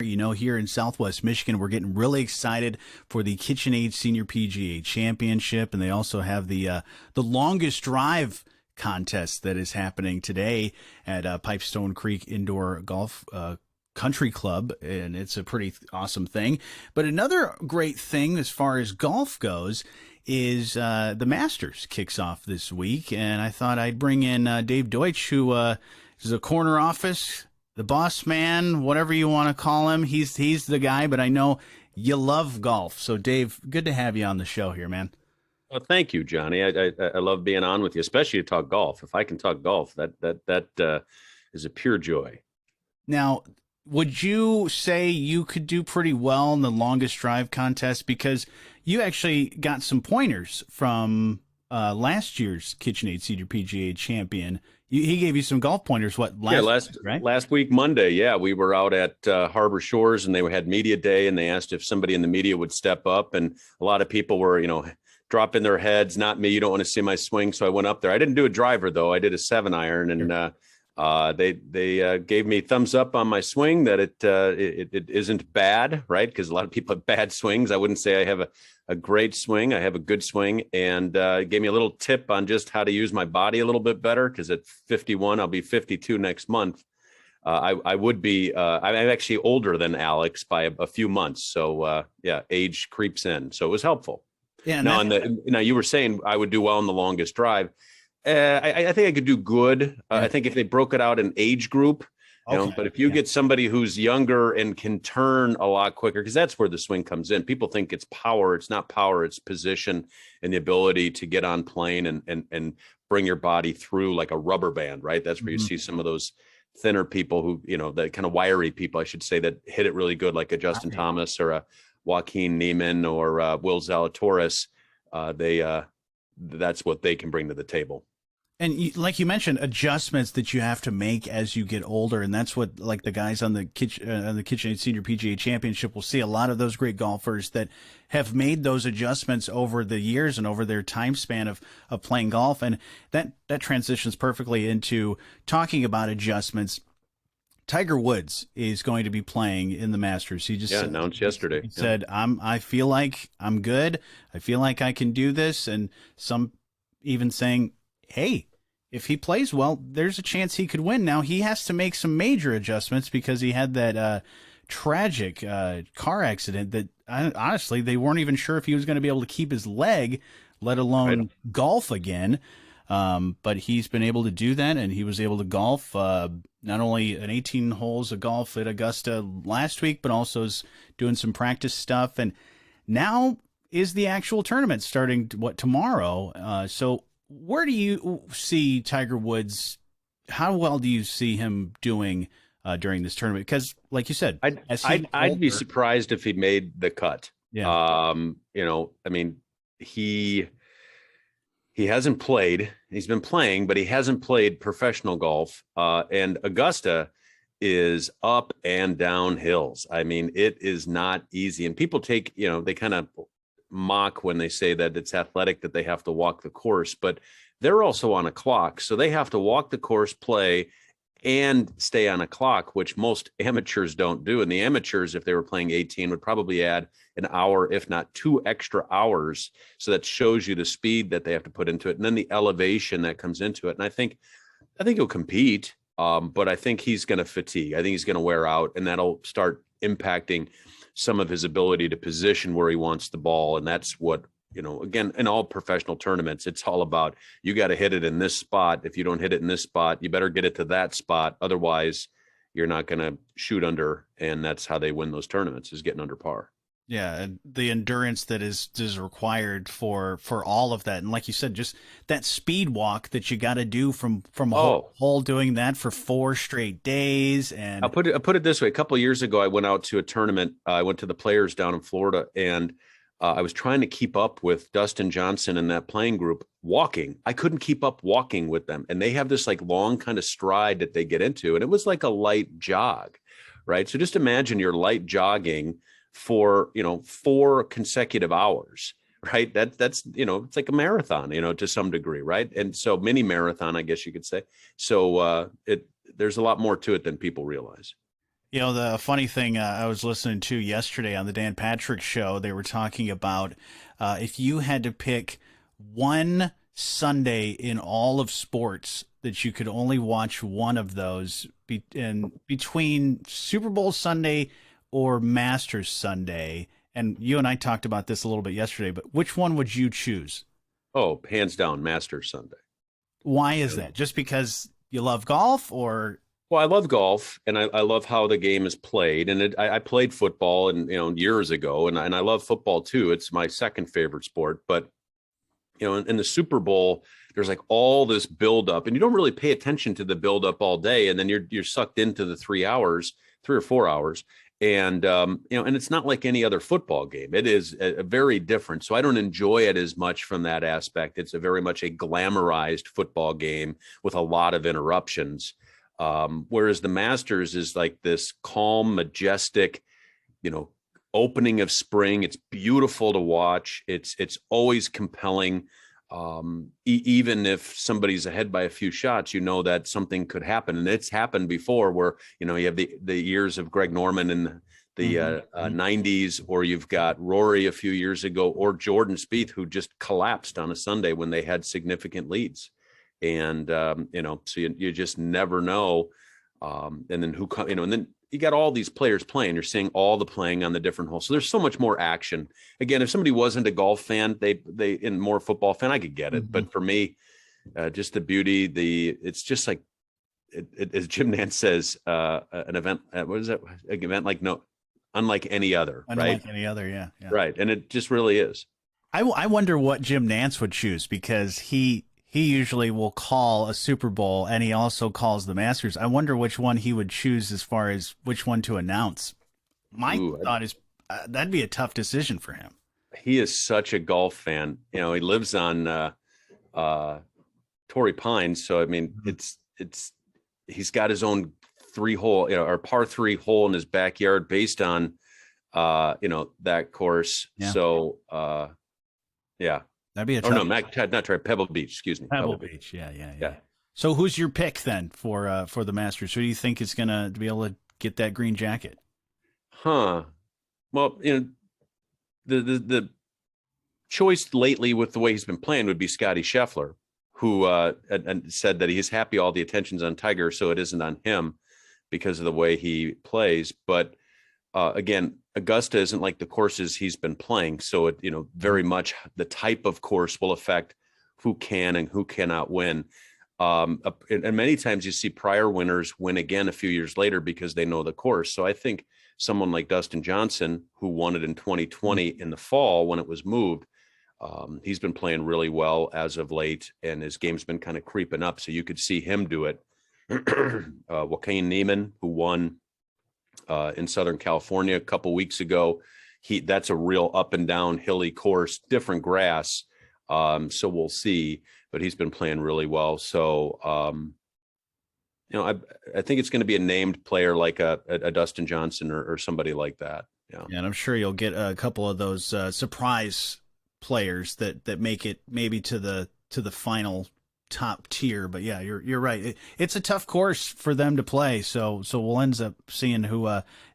Here in Southwest Michigan, we're getting really excited for the KitchenAid Senior PGA Championship, and they also have the longest drive contest that is happening today at Pipestone Creek Indoor Golf Country Club, and it's a pretty awesome thing. But another great thing as far as golf goes is the Masters kicks off this week, and I thought I'd bring in Dave Doetsch, who is a corner office, the boss man, whatever you want to call him. He's the guy, but I know you love golf. So, Dave, good to have you on the show here, man. Well, thank you, Jonny. I love being on with you, especially to talk golf. If I can talk golf, that is a pure joy. Now, would you say you could do pretty well in the longest drive contest, because you actually got some pointers from last year's KitchenAid Senior PGA champion? He gave you some golf pointers. Last week, Monday. Yeah, we were out at Harbor Shores, and they had media day, and they asked if somebody in the media would step up, and a lot of people were, dropping their heads. Not me. You don't want to see my swing, so I went up there. I didn't do a driver though. I did a 7-iron, and they gave me thumbs up on my swing, that it isn't bad, right? Because a lot of people have bad swings. I wouldn't say I have a great swing. I have a good swing, and gave me a little tip on just how to use my body a little bit better. Because at 51, I'll be 52 next month. I would be. I'm actually older than Alex by a few months. So age creeps in. So it was helpful. Yeah. Now you were saying I would do well in the longest drive. I think I could do good. I think if they broke it out in age group, but if you get somebody who's younger and can turn a lot quicker, because that's where the swing comes in. People think it's power. It's not power. It's position and the ability to get on plane and bring your body through like a rubber band, right? That's where you see some of those thinner people who, the kind of wiry people, I should say, that hit it really good, like a Justin Thomas or a Joaquin Neiman or Will Zalatoris. That's what they can bring to the table. And like you mentioned, adjustments that you have to make as you get older, and that's what, like, the guys on the KitchenAid Senior PGA Championship will see a lot of those great golfers that have made those adjustments over the years and over their time span of playing golf, and that transitions perfectly into talking about adjustments. Tiger Woods is going to be playing in the Masters. He just announced yesterday. He said, I feel like I'm good. I feel like I can do this, and some even saying, hey, if he plays well, there's a chance he could win. Now, he has to make some major adjustments because he had that tragic car accident that, honestly, they weren't even sure if he was going to be able to keep his leg, let alone golf again. But he's been able to do that, and he was able to golf not only an 18 holes of golf at Augusta last week, but also is doing some practice stuff. And now is the actual tournament starting, tomorrow? So where do you see Tiger Woods? How well do you see him doing during this tournament? Because, like you said, I'd be surprised if he made the cut. Yeah. He hasn't played. He's been playing, but he hasn't played professional golf. And Augusta is up and down hills. I mean, it is not easy. And people take, they kind of mock when they say that it's athletic, that they have to walk the course, but they're also on a clock. So they have to walk the course, play, and stay on a clock, which most amateurs don't do. And the amateurs, if they were playing 18, would probably add an hour, if not 2 extra hours. So that shows you the speed that they have to put into it, and then the elevation that comes into it. And I think he'll compete, but I think he's going to fatigue. I think he's going to wear out, and that'll start impacting some of his ability to position where he wants the ball. And that's what, again, in all professional tournaments, it's all about, you got to hit it in this spot. If you don't hit it in this spot, you better get it to that spot. Otherwise, you're not going to shoot under. And that's how they win those tournaments, is getting under par. Yeah, and the endurance that is required for all of that. And like you said, just that speed walk that you got to do from a hole, doing that for 4 straight days. And I'll put it this way. A couple of years ago, I went out to a tournament. I went to the Players down in Florida, and I was trying to keep up with Dustin Johnson and that playing group walking. I couldn't keep up walking with them. And they have this like long kind of stride that they get into. And it was like a light jog, right? So just imagine you're light jogging for 4 consecutive hours, right? That's it's like a marathon, to some degree, right? And so mini marathon, I guess you could say. So there's a lot more to it than people realize. You know, the funny thing I was listening to yesterday on the Dan Patrick show, they were talking about if you had to pick one Sunday in all of sports that you could only watch one of those between Super Bowl Sunday or Masters Sunday, and you and I talked about this a little bit yesterday, but which one would you choose? Oh, hands down, Masters Sunday. Why is that? Just because you love golf, or Well, I love golf, and I love how the game is played. And I played football, and years ago, and I love football too. It's my second favorite sport. But in the Super Bowl, there's like all this buildup, and you don't really pay attention to the buildup all day, and then you're sucked into the 3 hours, 3 or 4 hours, and and it's not like any other football game. It is a very different. So I don't enjoy it as much from that aspect. It's a very much a glamorized football game with a lot of interruptions. Whereas the Masters is like this calm, majestic, opening of spring. It's beautiful to watch. It's always compelling. Even if somebody's ahead by a few shots, that something could happen. And it's happened before where, you have the years of Greg Norman in the 90s, or you've got Rory a few years ago, or Jordan Spieth, who just collapsed on a Sunday when they had significant leads. And, so you just never know. And then and then you got all these players playing, you're seeing all the playing on the different holes. So there's so much more action. Again, if somebody wasn't a golf fan, they and more football fan, I could get it. But for me, just the beauty, it's just like, as Jim Nantz says, an event, what is that? An event unlike any other, unlike right? any other. Yeah. Right. And it just really is. I wonder what Jim Nantz would choose, because he usually will call a Super Bowl, and he also calls the Masters. I wonder which one he would choose as far as which one to announce. My thought is that'd be a tough decision for him. He is such a golf fan. He lives on Torrey Pines, so I mean, he's got his own 3-hole, or par 3 hole in his backyard based on that course. Yeah. So yeah. That'd be a tough. Oh no, not try Pebble Beach. Excuse me, Pebble Beach. Yeah. So who's your pick then for the Masters? Who do you think is going to be able to get that green jacket? Well, the choice lately with the way he's been playing would be Scotty Scheffler, who and said that he's happy all the attention's on Tiger, so it isn't on him because of the way he plays. But again, Augusta isn't like the courses he's been playing. So it, very much the type of course will affect who can and who cannot win. And many times you see prior winners win again a few years later because they know the course. So I think someone like Dustin Johnson, who won it in 2020 in the fall when it was moved, he's been playing really well as of late, and his game's been kind of creeping up. So you could see him do it. Joaquin Niemann, who won in Southern California a couple weeks ago, that's a real up and down hilly course, different grass. So we'll see, but he's been playing really well. So, I think it's going to be a named player like a Dustin Johnson or somebody like that. Yeah. And I'm sure you'll get a couple of those surprise players that make it maybe to the final top tier. But yeah, you're right. It's a tough course for them to play. So we'll end up seeing who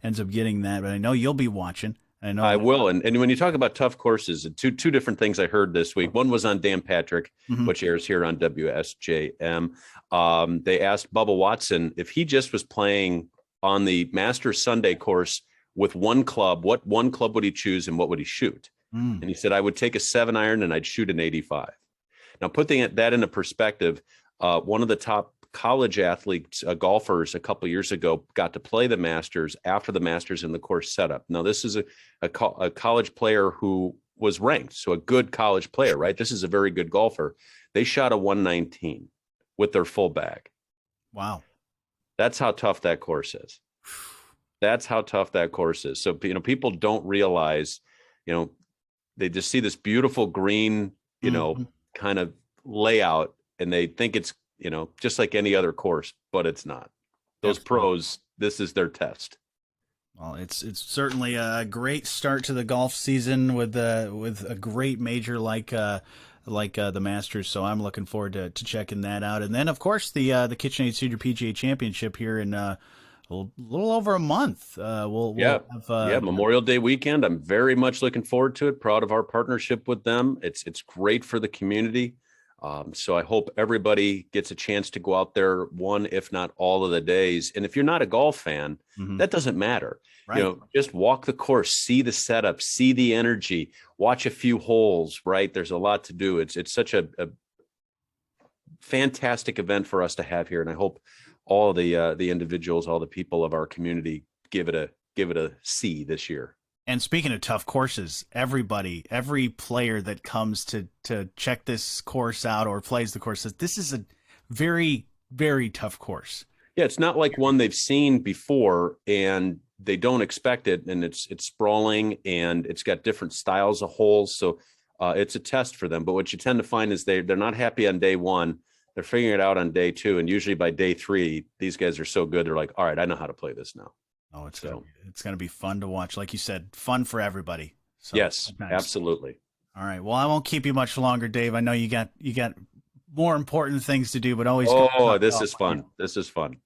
ends up getting that. But I know you'll be watching. I will. And when you talk about tough courses, two different things I heard this week. One was on Dan Patrick, which airs here on WSJM. They asked Bubba Watson if he just was playing on the Masters Sunday course with one club, what one club would he choose and what would he shoot? And he said, I would take a 7-iron and I'd shoot an 85. Now, putting that into perspective, one of the top college athletes, golfers, a couple of years ago got to play the Masters after the Masters in the course setup. Now, this is a college player who was ranked, so a good college player, right? This is a very good golfer. They shot a 119 with their full bag. Wow. That's how tough that course is. That's how tough that course is. So, people don't realize, they just see this beautiful green, kind of layout, and they think it's, just like any other course, but it's not. Those pros, this is their test. Well, it's certainly a great start to the golf season with a great major like the Masters. So I'm looking forward to checking that out. And then, of course, the KitchenAid Senior PGA Championship here in little over a month. We'll have, yeah, Memorial Day weekend. I'm very much looking forward to it. Proud of our partnership with them. It's great for the community. So I hope everybody gets a chance to go out there one, if not all of the days. And if you're not a golf fan, that doesn't matter. Right. You know, just walk the course, see the setup, see the energy, watch a few holes, right? There's a lot to do. It's such a fantastic event for us to have here. And I hope all the individuals, all the people of our community give it a C this year. And speaking of tough courses, every player that comes to check this course out or plays the course says this is a very, very tough course. Yeah, it's not like one they've seen before and they don't expect it. And it's sprawling and it's got different styles of holes. So it's a test for them. But what you tend to find is they're not happy on day one. They're figuring it out on day two. And usually by day three, these guys are so good. They're like, all right, I know how to play this now. Oh, it's gonna be fun to watch. Like you said, fun for everybody. So, yes, absolutely. All right. Well, I won't keep you much longer, Dave. I know you got more important things to do, but always. Oh, this is fun. This is fun.